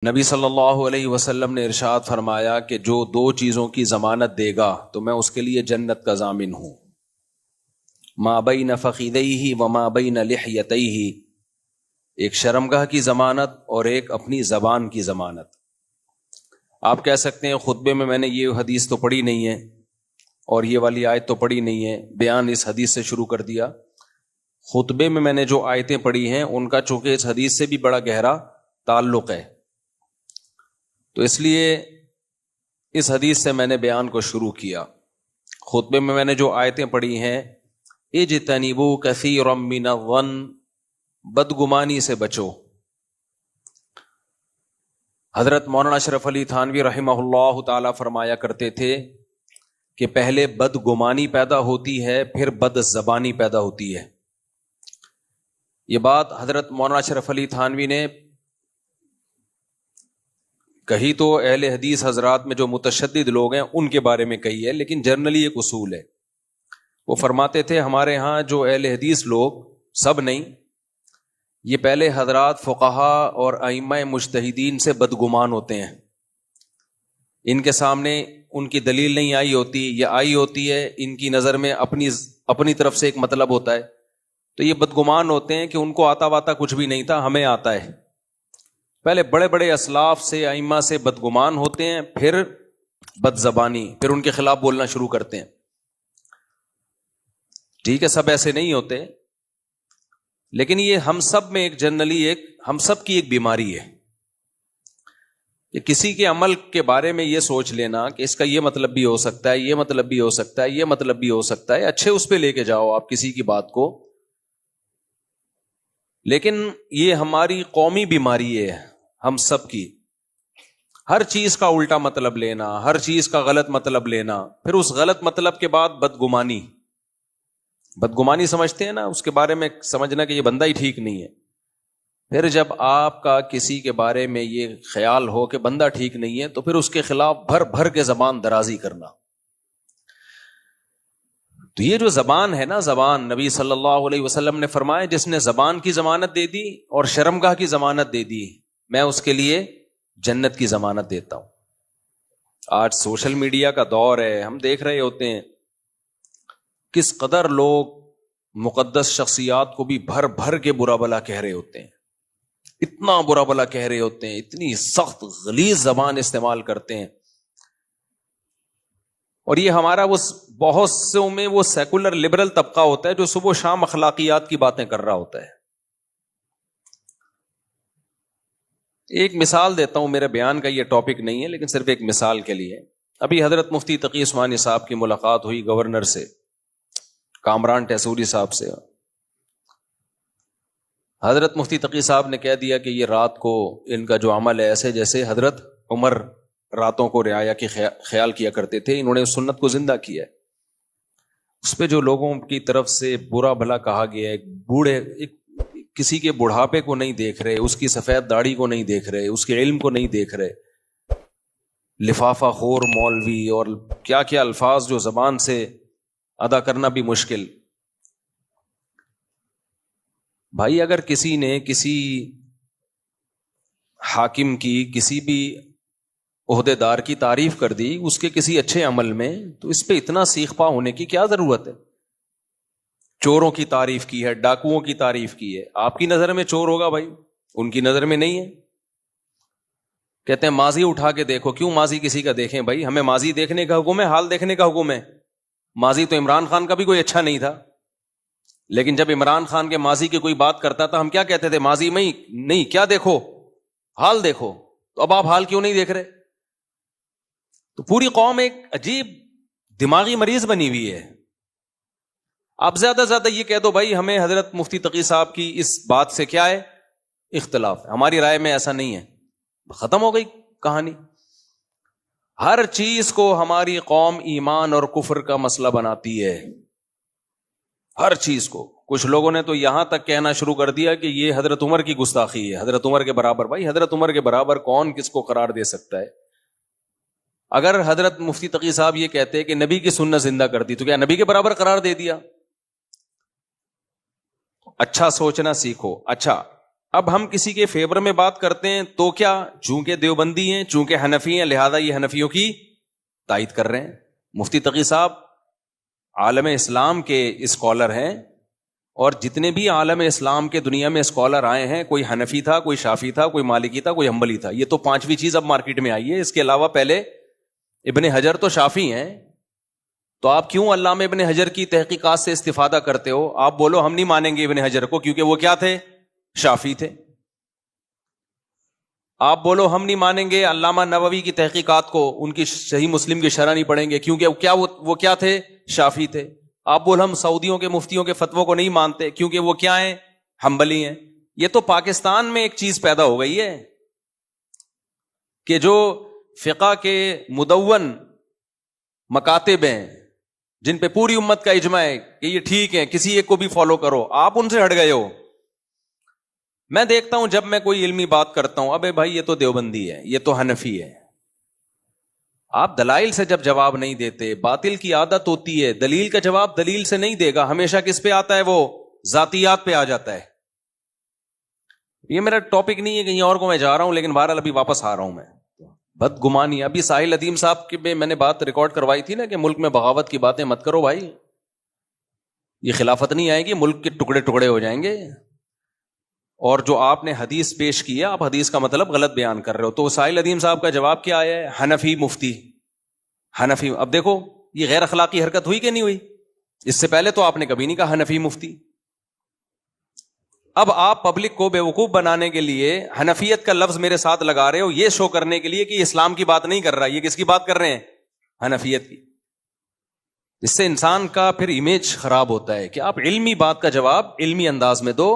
نبی صلی اللہ علیہ وسلم نے ارشاد فرمایا کہ جو دو چیزوں کی ضمانت دے گا تو میں اس کے لیے جنت کا ضامن ہوں، ما بین فخذیہ وما بین لحیتیہ، ایک شرمگاہ کی ضمانت اور ایک اپنی زبان کی ضمانت۔ آپ کہہ سکتے ہیں خطبے میں نے یہ حدیث تو پڑھی نہیں ہے اور یہ والی آیت تو پڑھی نہیں ہے، بیان اس حدیث سے شروع کر دیا۔ خطبے میں نے جو آیتیں پڑھی ہیں ان کا چونکہ اس حدیث سے بھی بڑا گہرا تعلق ہے، تو اس لیے اس حدیث سے میں نے بیان کو شروع کیا۔ خطبے میں نے جو آیتیں پڑھی ہیں، اجتنبوا کثیرا من الظن، بدگمانی سے بچو۔ حضرت مولانا اشرف علی تھانوی رحمہ اللہ تعالی فرمایا کرتے تھے کہ پہلے بدگمانی پیدا ہوتی ہے، پھر بد زبانی پیدا ہوتی ہے۔ یہ بات حضرت مولانا اشرف علی تھانوی نے کہی تو اہل حدیث حضرات میں جو متشدد لوگ ہیں ان کے بارے میں کہی ہے، لیکن جنرلی ایک اصول ہے۔ وہ فرماتے تھے ہمارے ہاں جو اہل حدیث لوگ، سب نہیں، یہ پہلے حضرات فقہا اور ائمہ مجتہدین سے بدگمان ہوتے ہیں۔ ان کے سامنے ان کی دلیل نہیں آئی ہوتی، یا آئی ہوتی ہے ان کی نظر میں اپنی طرف سے ایک مطلب ہوتا ہے، تو یہ بدگمان ہوتے ہیں کہ ان کو آتا واتا کچھ بھی نہیں تھا، ہمیں آتا ہے۔ پہلے بڑے بڑے اسلاف سے، ائمہ سے بدگمان ہوتے ہیں، پھر بد زبانی، پھر ان کے خلاف بولنا شروع کرتے ہیں۔ ٹھیک ہے، سب ایسے نہیں ہوتے، لیکن یہ ہم سب میں ایک جنرلی ہم سب کی ایک بیماری ہے کہ کسی کے عمل کے بارے میں یہ سوچ لینا کہ اس کا یہ مطلب بھی ہو سکتا ہے، یہ مطلب بھی ہو سکتا ہے، یہ مطلب بھی ہو سکتا ہے، اچھے اس پہ لے کے جاؤ آپ کسی کی بات کو، لیکن یہ ہماری قومی بیماری ہے ہم سب کی۔ ہر چیز کا الٹا مطلب لینا، ہر چیز کا غلط مطلب لینا، پھر اس غلط مطلب کے بعد بدگمانی سمجھتے ہیں نا، اس کے بارے میں سمجھنا کہ یہ بندہ ہی ٹھیک نہیں ہے۔ پھر جب آپ کا کسی کے بارے میں یہ خیال ہو کہ بندہ ٹھیک نہیں ہے، تو پھر اس کے خلاف بھر بھر کے زبان درازی کرنا۔ تو یہ جو زبان ہے نا، زبان، نبی صلی اللہ علیہ وسلم نے فرمایا جس نے زبان کی ضمانت دے دی اور شرمگاہ کی ضمانت دے دی، میں اس کے لیے جنت کی ضمانت دیتا ہوں۔ آج سوشل میڈیا کا دور ہے، ہم دیکھ رہے ہوتے ہیں کس قدر لوگ مقدس شخصیات کو بھی بھر بھر کے برا بلا کہہ رہے ہوتے ہیں، اتنا برا بلا کہہ رہے ہوتے ہیں، اتنی سخت غلیظ زبان استعمال کرتے ہیں۔ اور یہ ہمارا وہ بہت سے میں وہ سیکولر لبرل طبقہ ہوتا ہے جو صبح و شام اخلاقیات کی باتیں کر رہا ہوتا ہے۔ ایک مثال دیتا ہوں، میرے بیان کا یہ ٹاپک نہیں ہے لیکن صرف ایک مثال کے لیے۔ ابھی حضرت مفتی تقی عثمانی صاحب کی ملاقات ہوئی گورنر سے، کامران ٹیسوری صاحب سے۔ حضرت مفتی تقی صاحب نے کہہ دیا کہ یہ رات کو ان کا جو عمل ہے ایسے جیسے حضرت عمر راتوں کو رعایا کی خیال کیا کرتے تھے، انہوں نے اس سنت کو زندہ کیا ہے۔ اس پہ جو لوگوں کی طرف سے برا بھلا کہا گیا ہے، کسی کے بڑھاپے کو نہیں دیکھ رہے، اس کی سفید داڑھی کو نہیں دیکھ رہے، اس کے علم کو نہیں دیکھ رہے، لفافہ خور مولوی اور کیا کیا الفاظ جو زبان سے ادا کرنا بھی مشکل۔ بھائی اگر کسی نے کسی حاکم کی، کسی بھی عہدے دار کی تعریف کر دی اس کے کسی اچھے عمل میں، تو اس پہ اتنا سیخ پا ہونے کی کیا ضرورت ہے؟ چوروں کی تعریف کی ہے، ڈاکوؤں کی تعریف کی ہے، آپ کی نظر میں چور ہوگا بھائی، ان کی نظر میں نہیں ہے۔ کہتے ہیں ماضی اٹھا کے دیکھو، کیوں ماضی کسی کا دیکھیں بھائی؟ ہمیں ماضی دیکھنے کا حکم ہے، حال دیکھنے کا حکم ہے۔ ماضی تو عمران خان کا بھی کوئی اچھا نہیں تھا، لیکن جب عمران خان کے ماضی کی کوئی بات کرتا تھا ہم کیا کہتے تھے؟ ماضی میں نہیں، کیا دیکھو؟ حال دیکھو۔ تو اب آپ حال کیوں نہیں دیکھ رہے؟ تو پوری قوم ایک عجیب دماغی مریض بنی ہوئی ہے۔ آپ زیادہ زیادہ یہ کہہ دو بھائی ہمیں حضرت مفتی تقی صاحب کی اس بات سے کیا ہے؟ اختلاف ہے، ہماری رائے میں ایسا نہیں ہے، ختم ہو گئی کہانی۔ ہر چیز کو ہماری قوم ایمان اور کفر کا مسئلہ بناتی ہے، ہر چیز کو۔ کچھ لوگوں نے تو یہاں تک کہنا شروع کر دیا کہ یہ حضرت عمر کی گستاخی ہے، حضرت عمر کے برابر۔ بھائی حضرت عمر کے برابر کون کس کو قرار دے سکتا ہے؟ اگر حضرت مفتی تقی صاحب یہ کہتے کہ نبی کی سنت زندہ کر دی، تو کیا نبی کے برابر قرار دے دیا؟ اچھا سوچنا سیکھو۔ اچھا اب ہم کسی کے فیور میں بات کرتے ہیں تو کیا، چونکہ دیوبندی ہیں، چونکہ حنفی ہیں، لہذا یہ حنفیوں کی تائید کر رہے ہیں. مفتی تقی صاحب عالم اسلام کے اسکالر ہیں، اور جتنے بھی عالم اسلام کے دنیا میں اسکالر آئے ہیں، کوئی حنفی تھا، کوئی شافی تھا، کوئی مالکی تھا، کوئی حنبلی تھا. یہ تو پانچویں چیز اب مارکیٹ میں آئی ہے. اس کے علاوہ پہلے ابن حجر تو شافی ہیں، تو آپ کیوں علامہ ابن حجر کی تحقیقات سے استفادہ کرتے ہو؟ آپ بولو ہم نہیں مانیں گے ابن حجر کو، کیونکہ وہ کیا تھے؟ شافی تھے. آپ بولو ہم نہیں مانیں گے علامہ نووی کی تحقیقات کو، ان کی صحیح مسلم کی شرح نہیں پڑھیں گے، کیونکہ وہ کیا تھے؟ شافی تھے. آپ بولو ہم سعودیوں کے مفتیوں کے فتووں کو نہیں مانتے، کیونکہ وہ کیا ہیں؟ حنبلی ہیں. یہ تو پاکستان میں ایک چیز پیدا ہو گئی ہے کہ جو فقہ کے مدون مکاتب ہیں، جن پہ پوری امت کا اجماع ہے کہ یہ ٹھیک ہے، کسی ایک کو بھی فالو کرو، آپ ان سے ہٹ گئے ہو. میں دیکھتا ہوں جب میں کوئی علمی بات کرتا ہوں، ابے بھائی یہ تو دیوبندی ہے، یہ تو حنفی ہے. آپ دلائل سے جب جواب نہیں دیتے، باطل کی عادت ہوتی ہے دلیل کا جواب دلیل سے نہیں دے گا، ہمیشہ کس پہ آتا ہے؟ وہ ذاتیات پہ آ جاتا ہے. یہ میرا ٹاپک نہیں ہے، کہیں اور کو میں جا رہا ہوں، لیکن بہرحال ابھی واپس آ رہا ہوں. میں بدگمانی، ابھی ساحل ادیم صاحب کی میں نے بات ریکارڈ کروائی تھی نا کہ ملک میں بغاوت کی باتیں مت کرو بھائی، یہ خلافت نہیں آئے گی، ملک کے ٹکڑے ٹکڑے ہو جائیں گے. اور جو آپ نے حدیث پیش کی ہے، آپ حدیث کا مطلب غلط بیان کر رہے ہو. تو ساحل ادیم صاحب کا جواب کیا آیا ہے؟ حنفی مفتی، حنفی. اب دیکھو یہ غیر اخلاقی حرکت ہوئی کہ نہیں ہوئی؟ اس سے پہلے تو آپ نے کبھی نہیں کہا حنفی مفتی. اب آپ پبلک کو بیوقوف بنانے کے لیے حنفیت کا لفظ میرے ساتھ لگا رہے ہو، یہ شو کرنے کے لیے کہ اسلام کی بات نہیں کر رہا، یہ کس کی بات کر رہے ہیں؟ حنفیت کی. اس سے انسان کا پھر امیج خراب ہوتا ہے کہ آپ علمی بات کا جواب علمی انداز میں دو.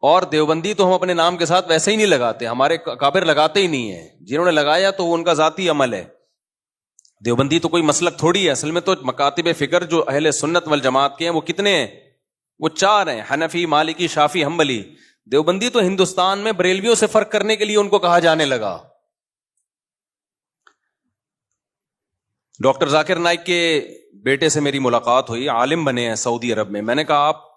اور دیوبندی تو ہم اپنے نام کے ساتھ ویسے ہی نہیں لگاتے، ہمارے اکابر لگاتے ہی نہیں ہیں. جنہوں نے لگایا تو وہ ان کا ذاتی عمل ہے. دیوبندی تو کوئی مسلک تھوڑی ہے، اصل میں تو مکاتب فکر جو اہل سنت والجماعت کے ہیں وہ کتنے ہیں؟ وہ 4 ہیں، حنفی، مالکی، شافی، حنبلی. دیوبندی تو ہندوستان میں بریلویوں سے فرق کرنے کے لیے ان کو کہا جانے لگا. ڈاکٹر ذاکر نائک کے بیٹے سے میری ملاقات ہوئی، عالم بنے ہیں سعودی عرب میں. میں نے کہا آپ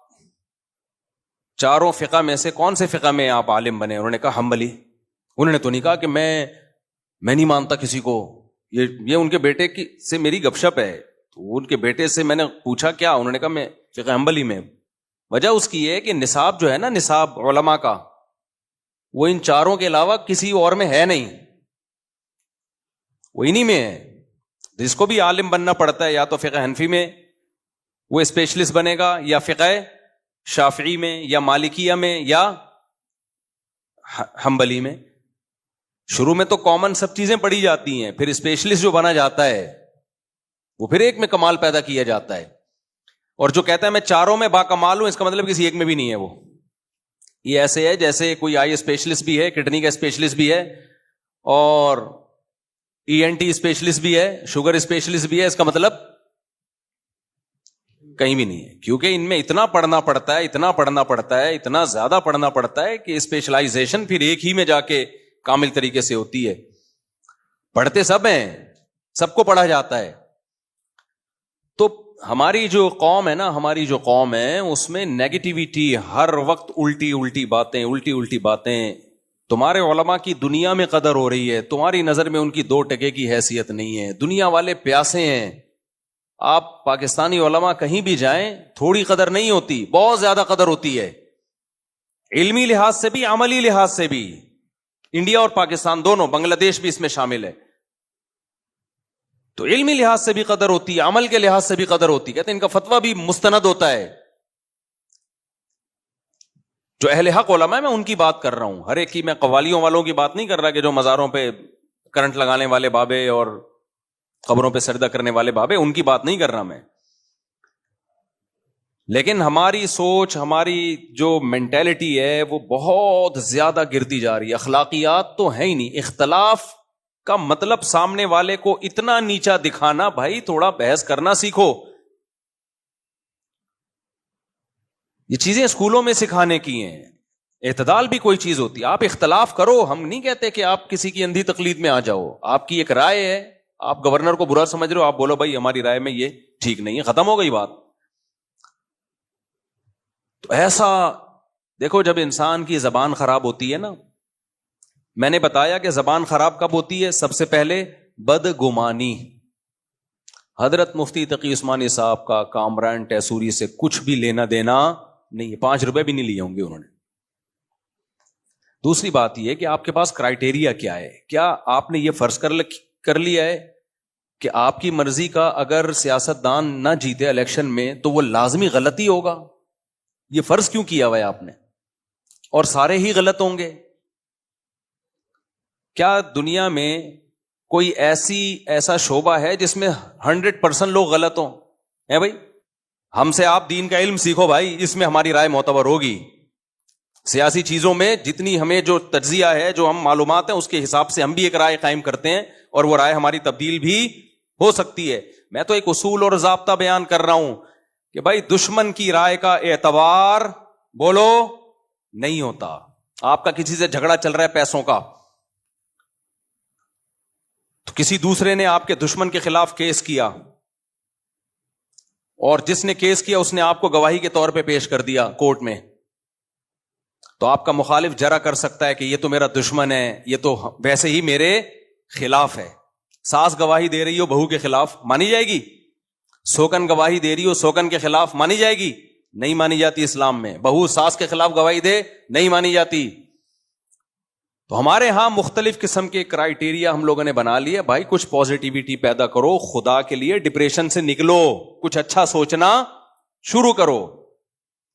4 فقہ میں سے کون سے فقہ میں آپ عالم بنے؟ انہوں نے کہا حنبلی. انہوں نے تو نہیں کہا کہ میں نہیں مانتا کسی کو. یہ ان کے بیٹے کی سے میری گپ شپ ہے. تو ان کے بیٹے سے میں نے پوچھا کیا؟ انہوں نے کہا میں فقہ حنبلی میں. وجہ اس کی ہے کہ نصاب جو ہے نا، نصاب علماء کا، وہ ان 4 کے علاوہ کسی اور میں ہے نہیں، وہ انہی میں ہے. جس کو بھی عالم بننا پڑتا ہے یا تو فقہ حنفی میں وہ اسپیشلسٹ بنے گا، یا فقہ شافعی میں، یا مالکیہ میں، یا حنبلی میں. شروع میں تو کامن سب چیزیں پڑھی جاتی ہیں، پھر اسپیشلسٹ جو بنا جاتا ہے وہ پھر ایک میں کمال پیدا کیا جاتا ہے. اور جو کہتا ہے میں 4 میں باکمال ہوں، اس کا مطلب کسی ایک میں بھی نہیں ہے. وہ یہ ایسے ہے جیسے کوئی آئی اسپیشلسٹ بھی ہے، کڈنی کا اسپیشلسٹ بھی ہے، اور ENT اسپیشلسٹ بھی ہے، شوگر اسپیشلسٹ بھی ہے. اس کا مطلب کہیں بھی نہیں ہے، کیونکہ ان میں اتنا پڑھنا پڑتا ہے، اتنا پڑھنا پڑتا ہے، اتنا زیادہ پڑھنا پڑتا ہے کہ اسپیشلائزیشن پھر ایک ہی میں جا کے کامل طریقے سے ہوتی ہے. پڑھتے سب ہیں، سب کو پڑھا جاتا ہے. تو ہماری جو قوم ہے نا، ہماری جو قوم ہے اس میں نیگیٹیویٹی، ہر وقت الٹی الٹی باتیں. تمہارے علماء کی دنیا میں قدر ہو رہی ہے، تمہاری نظر میں ان کی 2 ٹکے کی حیثیت نہیں ہے. دنیا والے پیاسے ہیں. آپ پاکستانی علماء کہیں بھی جائیں، تھوڑی قدر نہیں ہوتی، بہت زیادہ قدر ہوتی ہے، علمی لحاظ سے بھی، عملی لحاظ سے بھی. انڈیا اور پاکستان دونوں، بنگلہ دیش بھی اس میں شامل ہے. تو علمی لحاظ سے بھی قدر ہوتی ہے، عمل کے لحاظ سے بھی قدر ہوتی ہے. کہتے ہیں ان کا فتویٰ بھی مستند ہوتا ہے. جو اہل حق علماء ہے، میں ان کی بات کر رہا ہوں، ہر ایک کی. میں قوالیوں والوں کی بات نہیں کر رہا کہ جو مزاروں پہ کرنٹ لگانے والے بابے اور قبروں پہ سجدہ کرنے والے بابے، ان کی بات نہیں کر رہا میں. لیکن ہماری سوچ، ہماری جو مینٹیلٹی ہے وہ بہت زیادہ گرتی جا رہی ہے. اخلاقیات تو ہے ہی نہیں. اختلاف کا مطلب سامنے والے کو اتنا نیچا دکھانا، بھائی تھوڑا بحث کرنا سیکھو. یہ چیزیں اسکولوں میں سکھانے کی ہیں. اعتدال بھی کوئی چیز ہوتی ہے. آپ اختلاف کرو، ہم نہیں کہتے کہ آپ کسی کی اندھی تقلید میں آ جاؤ. آپ کی ایک رائے ہے، آپ گورنر کو برا سمجھ رہے ہو، آپ بولو بھائی ہماری رائے میں یہ ٹھیک نہیں ہے، ختم ہو گئی بات. تو ایسا دیکھو جب انسان کی زبان خراب ہوتی ہے نا، میں نے بتایا کہ زبان خراب کب ہوتی ہے؟ سب سے پہلے بدگمانی. حضرت مفتی تقی عثمانی صاحب کا کامران ٹیسوری سے کچھ بھی لینا دینا نہیں ہے، 5 روپے بھی نہیں لیے ہوں گے انہوں نے. دوسری بات یہ کہ آپ کے پاس کرائٹیریا کیا ہے؟ کیا آپ نے یہ فرض کر لیا ہے کہ آپ کی مرضی کا اگر سیاستدان نہ جیتے الیکشن میں تو وہ لازمی غلطی ہوگا؟ یہ فرض کیوں کیا ہوا ہے آپ نے؟ اور سارے ہی غلط ہوں گے؟ کیا دنیا میں کوئی ایسا شعبہ ہے جس میں 100% لوگ غلط ہوں؟ ہے بھائی، ہم سے آپ دین کا علم سیکھو بھائی، اس میں ہماری رائے معتبر ہوگی. سیاسی چیزوں میں جتنی ہمیں جو تجزیہ ہے، جو ہم معلومات ہیں، اس کے حساب سے ہم بھی ایک رائے قائم کرتے ہیں، اور وہ رائے ہماری تبدیل بھی ہو سکتی ہے. میں تو ایک اصول اور ضابطہ بیان کر رہا ہوں کہ بھائی دشمن کی رائے کا اعتبار بولو نہیں ہوتا. آپ کا کسی سے جھگڑا چل رہا ہے پیسوں کا، تو کسی دوسرے نے آپ کے دشمن کے خلاف کیس کیا، اور جس نے کیس کیا اس نے آپ کو گواہی کے طور پہ پیش کر دیا کورٹ میں، تو آپ کا مخالف جرا کر سکتا ہے کہ یہ تو میرا دشمن ہے، یہ تو ویسے ہی میرے خلاف ہے. ساس گواہی دے رہی ہو بہو کے خلاف، مانی جائے گی؟ سوکن گواہی دے رہی ہو سوکن کے خلاف، مانی جائے گی؟ نہیں مانی جاتی. اسلام میں بہو ساس کے خلاف گواہی دے نہیں مانی جاتی. تو ہمارے ہاں مختلف قسم کے کرائیٹیریا ہم لوگوں نے بنا لیے. بھائی کچھ پازیٹیوٹی پیدا کرو خدا کے لیے، ڈپریشن سے نکلو، کچھ اچھا سوچنا شروع کرو،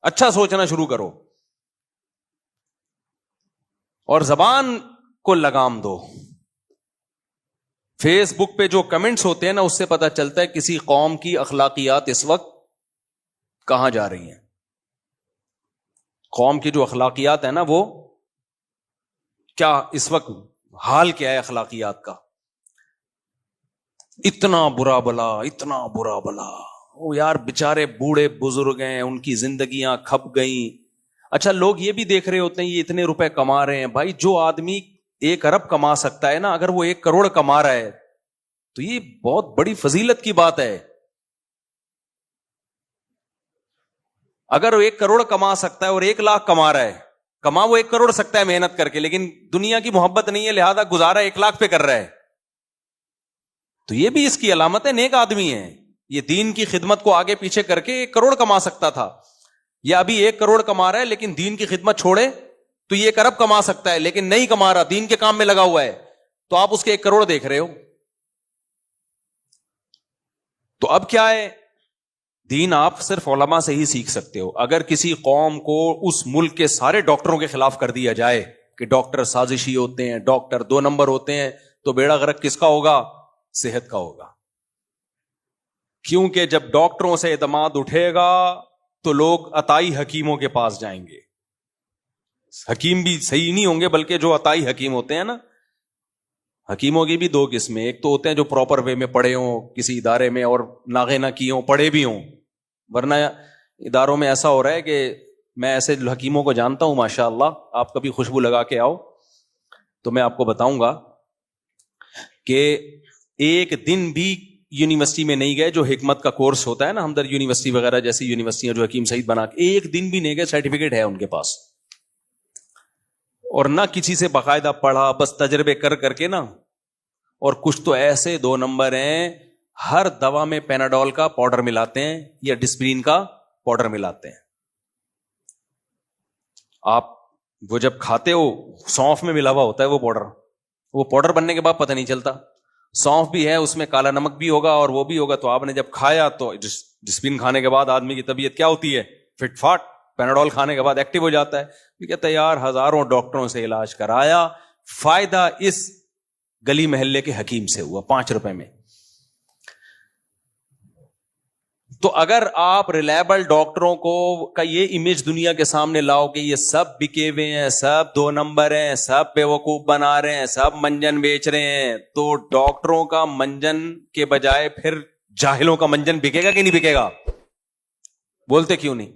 اچھا سوچنا شروع کرو، اور زبان کو لگام دو. فیس بک پہ جو کمنٹس ہوتے ہیں نا، اس سے پتہ چلتا ہے کسی قوم کی اخلاقیات اس وقت کہاں جا رہی ہیں. قوم کی جو اخلاقیات ہیں نا، وہ کیا اس وقت حال کیا ہے اخلاقیات کا؟ اتنا برا بلا، اتنا برا بلا. وہ یار بےچارے بوڑھے بزرگ ہیں، ان کی زندگیاں کھپ گئیں. اچھا لوگ یہ بھی دیکھ رہے ہوتے ہیں یہ اتنے روپے کما رہے ہیں. بھائی جو آدمی 1 ارب کما سکتا ہے نا، اگر وہ 1 کروڑ کما رہا ہے تو یہ بہت بڑی فضیلت کی بات ہے. اگر وہ 1 کروڑ کما سکتا ہے اور 1 لاکھ کما رہا ہے، کما وہ 1 کروڑ سکتا ہے محنت کر کے، لیکن دنیا کی محبت نہیں ہے، لہذا گزارا 1 لاکھ پہ کر رہا ہے، تو یہ بھی اس کی علامت ہے نیک آدمی ہے. یہ دین کی خدمت کو آگے پیچھے کر کے 1 کروڑ کما سکتا تھا، یا ابھی 1 کروڑ کما رہا ہے لیکن دین کی خدمت چھوڑے تو یہ 1 ارب کما سکتا ہے، لیکن نہیں کما رہا، دین کے کام میں لگا ہوا ہے، تو آپ اس کے 1 کروڑ دیکھ رہے ہو. تو اب کیا ہے؟ دین آپ صرف علماء سے ہی سیکھ سکتے ہو. اگر کسی قوم کو اس ملک کے سارے ڈاکٹروں کے خلاف کر دیا جائے کہ ڈاکٹر سازشی ہوتے ہیں، ڈاکٹر 2 نمبر ہوتے ہیں، تو بیڑا غرق کس کا ہوگا؟ صحت کا ہوگا. کیونکہ جب ڈاکٹروں سے اعتماد اٹھے گا تو لوگ عطائی حکیموں کے پاس جائیں گے. حکیم بھی صحیح نہیں ہوں گے، بلکہ جو عطائی حکیم ہوتے ہیں نا، حکیموں کی بھی 2 قسمیں. ایک تو ہوتے ہیں جو پراپر وے میں پڑھے ہوں کسی ادارے میں اور ناغے نہ کیے ہوں، پڑھے بھی ہوں. ورنہ اداروں میں ایسا ہو رہا ہے کہ میں ایسے حکیموں کو جانتا ہوں ماشاء اللہ. آپ کبھی خوشبو لگا کے آؤ تو میں آپ کو بتاؤں گا کہ ایک دن بھی یونیورسٹی میں نہیں گئے. جو حکمت کا کورس ہوتا ہے نا، ہمدرد یونیورسٹی وغیرہ جیسی یونیورسٹیاں جو حکیم سعید بنا کے، ایک دن بھی نہیں گئے، سرٹیفکیٹ ہے ان کے پاس. اور نہ کسی سے باقاعدہ پڑھا، بس تجربے کر کر کے نا. اور کچھ تو ایسے 2 نمبر ہیں، ہر دوا میں پیناڈول کا پاؤڈر ملاتے ہیں یا ڈسپرین کا پاؤڈر ملاتے ہیں. آپ وہ جب کھاتے ہو سونف میں ملا ہوا ہوتا ہے وہ پاؤڈر بننے کے بعد پتہ نہیں چلتا. سونف بھی ہے اس میں، کالا نمک بھی ہوگا اور وہ بھی ہوگا. تو آپ نے جب کھایا تو ڈسپرین کھانے کے بعد آدمی کی طبیعت کیا ہوتی ہے؟ Fit fought. پیناڈول کھانے کے بعد ایکٹیو ہو جاتا ہے. کہتا ہے یار ہزاروں ڈاکٹروں سے علاج کرایا، فائدہ اس گلی محلے کے حکیم سے ہوا 5 روپے میں. تو اگر آپ ریلائبل ڈاکٹروں کو کا یہ امیج دنیا کے سامنے لاؤ کہ یہ سب بکے ہوئے ہیں، سب 2 نمبر ہیں، سب بیوقوف بنا رہے ہیں، سب منجن بیچ رہے ہیں، تو ڈاکٹروں کا منجن کے بجائے پھر جاہلوں کا منجن بکے گا کہ نہیں بکے گا؟ بولتے کیوں نہیں؟